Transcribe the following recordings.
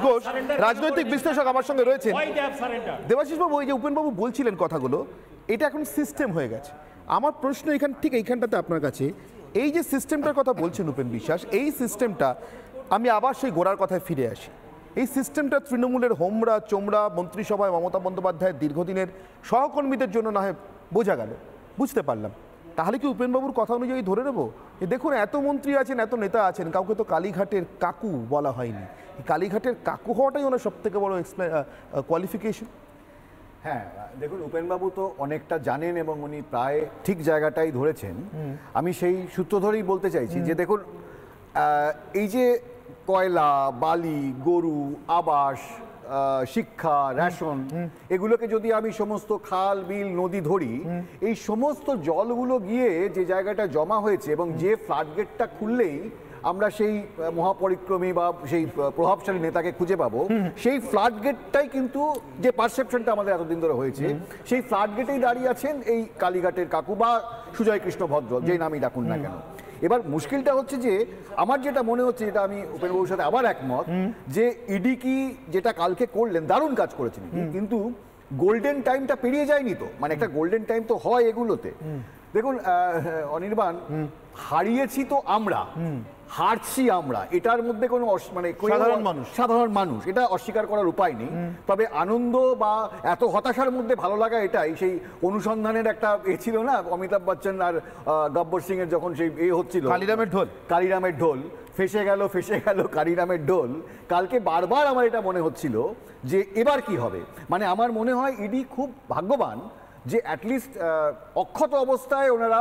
ঘোষ রাজনৈতিক বিশ্লেষক আমার সঙ্গে রয়েছেন। দেবাশিস বাবু, এই যে উপেন বাবু বলছিলেন কথাগুলো, এটা এখন সিস্টেম হয়ে গেছে। আমার প্রশ্ন এইখানটাতে আপনার কাছে, এই যে সিস্টেমটার কথা বলছেন উপেন বিশ্বাস, এই সিস্টেমটা আমি আবার সেই গোড়ার কথায় ফিরে আসি। এই সিস্টেমটা তৃণমূলের হোমরা চোমরা মন্ত্রিসভায় মমতা বন্দ্যোপাধ্যায়ের দীর্ঘদিনের সহকর্মীদের জন্য না হয় বোঝা গেল, বুঝতে পারলাম। তাহলে কি উপেনবাবুর কথা অনুযায়ী ধরে নেব? দেখুন, এত মন্ত্রী আছেন, এত নেতা আছেন, কাউকে তো কালীঘাটের কাকু বলা হয়নি। কালীঘাটের কাকু হওয়াটাই ওনার সব থেকে বড় কোয়ালিফিকেশন। হ্যাঁ, দেখুন, উপেনবাবু তো অনেকটা জানেন এবং উনি প্রায় ঠিক জায়গাটাই ধরেছেন। আমি সেই সূত্র ধরেই বলতে চাইছি যে দেখুন, এই যে কয়লা, বালি, গরু, আবাস, শিক্ষা, রেশন, এগুলোকে যদি আমি সমস্ত খাল, বিল, নদী ধরি, এই সমস্ত জলগুলো গিয়ে যে জায়গাটা জমা হয়েছে এবং যে ফ্লাডগেটটা খুললেই আমরা সেই মহাপরিক্রমী বা সেই প্রভাবশালী নেতাকে খুঁজে পাবো, সেই ফ্লাডগেটটাই কিন্তু যে পারসেপশনটা আমাদের এতদিন ধরে হয়েছে, সেই ফ্লাডগেটেই দাঁড়িয়ে আছেন এই কালীঘাটের কাকু বা সুজয় কৃষ্ণ ভদ্র, যেই নামই ডাকুন না কেন। এবার মুশকিলটা হচ্ছে যে আমার যেটা মনে হচ্ছে, যেটা আমি উপেনবাবুর সাথে আবার একমত, যে ইডি কি যেটা কালকে করলেন, দারুণ কাজ করেছেন, কিন্তু গোল্ডেন টাইমটা পেরিয়ে যায়নি তো। মানে একটা গোল্ডেন টাইম তো হয় এগুলোতে। দেখুন অনির্বাণ, হারিয়েছি তো আমরা, হারছি আমরা, এটার মধ্যে কোনো মানে সাধারণ মানুষ এটা অস্বীকার করার উপায় নেই। তবে আনন্দ বা এত হতাশার মধ্যে ভালো লাগা এটাই, সেই অনুসন্ধানের একটা ছিল না অমিতাভ বচ্চন আর গব্বর সিং এর যখন সেই হচ্ছিল কালিরামের ঢোল ফেসে গেল কালিরামের ঢোল। কালকে বারবার আমার এটা মনে হচ্ছিল যে এবার কি হবে। মানে আমার মনে হয় ইডি খুব ভাগ্যবান যে অ্যাটলিস্ট অক্ষত অবস্থায় ওনারা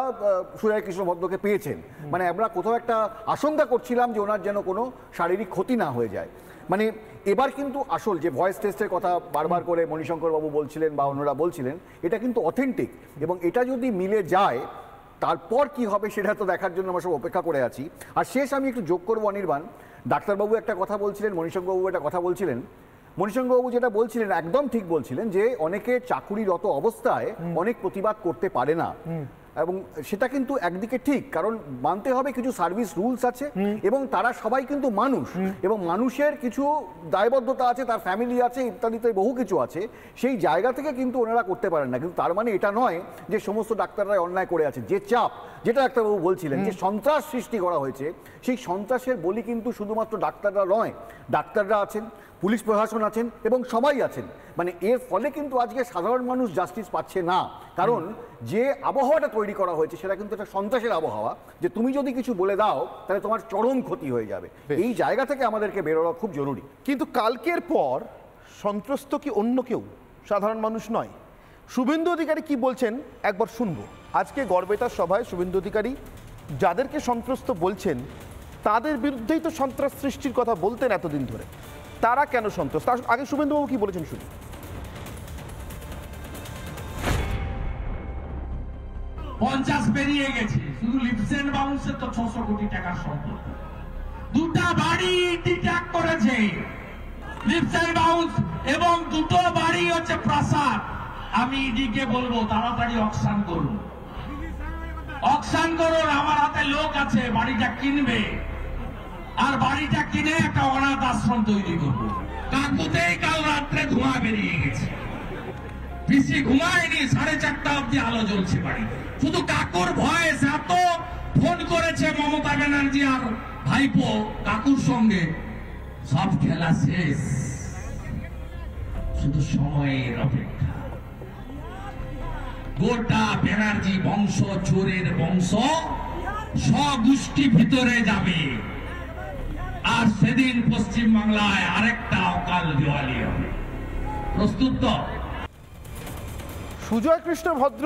সুজয় কৃষ্ণ ভদ্রকে পেয়েছেন। মানে আমরা কোথাও একটা আশঙ্কা করছিলাম যে ওনার যেন কোনো শারীরিক ক্ষতি না হয়ে যায়। মানে এবার কিন্তু আসল যে ভয়েস টেস্টের কথা বারবার করে মণিশঙ্কর বাবু বলছিলেন বা অন্যরা বলছিলেন, এটা কিন্তু অথেন্টিক, এবং এটা যদি মিলে যায় তারপর কি হবে সেটা তো দেখার জন্য আমরা সব অপেক্ষা করে আছি। আর শেষ আমি একটু যোগ করবো অনির্বাণ, ডাক্তারবাবু একটা কথা বলছিলেন, মণিশঙ্করবাবু একটা কথা বলছিলেন। মণিশঙ্করবাবু যেটা বলছিলেন একদম ঠিক বলছিলেন, যে অনেকে চাকুরিরত অবস্থায় অনেক প্রতিবাদ করতে পারে না, এবং সেটা কিন্তু একদিকে ঠিক, কারণ মানতে হবে কিছু সার্ভিস রুলস আছে এবং তারা সবাই কিন্তু মানুষ, এবং মানুষের কিছু দায়বদ্ধতা আছে, তার ফ্যামিলি আছে, ইত্যাদিতে বহু কিছু আছে। সেই জায়গা থেকে কিন্তু ওনারা করতে পারেন না। কিন্তু তার মানে এটা নয় যে সমস্ত ডাক্তাররাই অন্যায় করে আছে। যে চাপ, যেটা ডাক্তারবাবু বলছিলেন, যে সন্ত্রাস সৃষ্টি করা হয়েছে, সেই সন্ত্রাসের বলি কিন্তু শুধুমাত্র ডাক্তাররা নয়, ডাক্তাররা আছেন, পুলিশ প্রশাসন আছেন এবং সবাই আছেন। মানে এর ফলে কিন্তু আজকে সাধারণ মানুষ জাস্টিস পাচ্ছে না, কারণ যে আবহাওয়াটা তৈরি করা হয়েছে সেটা কিন্তু একটা সন্ত্রাসের আবহাওয়া, যে তুমি যদি কিছু বলে দাও তাহলে তোমার চরম ক্ষতি হয়ে যাবে। এই জায়গা থেকে আমাদেরকে বেরোনো খুব জরুরি। কিন্তু কালকের পর সন্ত্রস্ত কি অন্য কেউ, সাধারণ মানুষ নয়? শুভেন্দু অধিকারী কি বলছেন একবার শুনবো। আজকে গড়বেতার সভায় শুভেন্দু অধিকারী যাদেরকে সন্ত্রস্ত বলছেন তাদের বিরুদ্ধেই তো সন্ত্রাস সৃষ্টির কথা বলতেন এতদিন ধরে, তারা কেন সন্ত্রস্ত? আগে শুভেন্দুবাবু কি বলেছেন শুনি। 50 পেরিয়ে গেছে, শুধু লিপস এন্ড বাউন্সের তো 600 কোটি টাকার সম্পত্তি, দুটা বাড়ি ডিট্যাক করেছে লিপস এন্ড বাউন্স, এবং দুটো বাড়ি হচ্ছে প্রাসাদ। আমি ইডিকে বলবো তাড়াতাড়ি অকশন করুন, আমার হাতে লোক আছে, বাড়িটা কিনবে, আর বাড়িটা কিনে একটা অনাথ আশ্রম তৈরি করবো। কাকুতেই কাল রাত্রে ধোঁয়া বেরিয়ে গেছে, বেশি ঘুমায়নি, 4:30 অব্দি আলো জ্বলছে বাড়ি। শুধু কাকুর ভয়েস এত ফোন করেছে মমতা ব্যানার্জি আর ভাইপো কাকুর সঙ্গে, সব খেলা শেষ, শুধু সময়ের অপেক্ষা। গোটা ব্যানার্জি বংশ চোরের বংশ, স্বগোষ্ঠী ভিতরে যাবে, আর সেদিন পশ্চিম বাংলায় আরেকটা অকাল দেওয়ালি হবে। প্রস্তুত তো? সুজয় কৃষ্ণ ভদ্র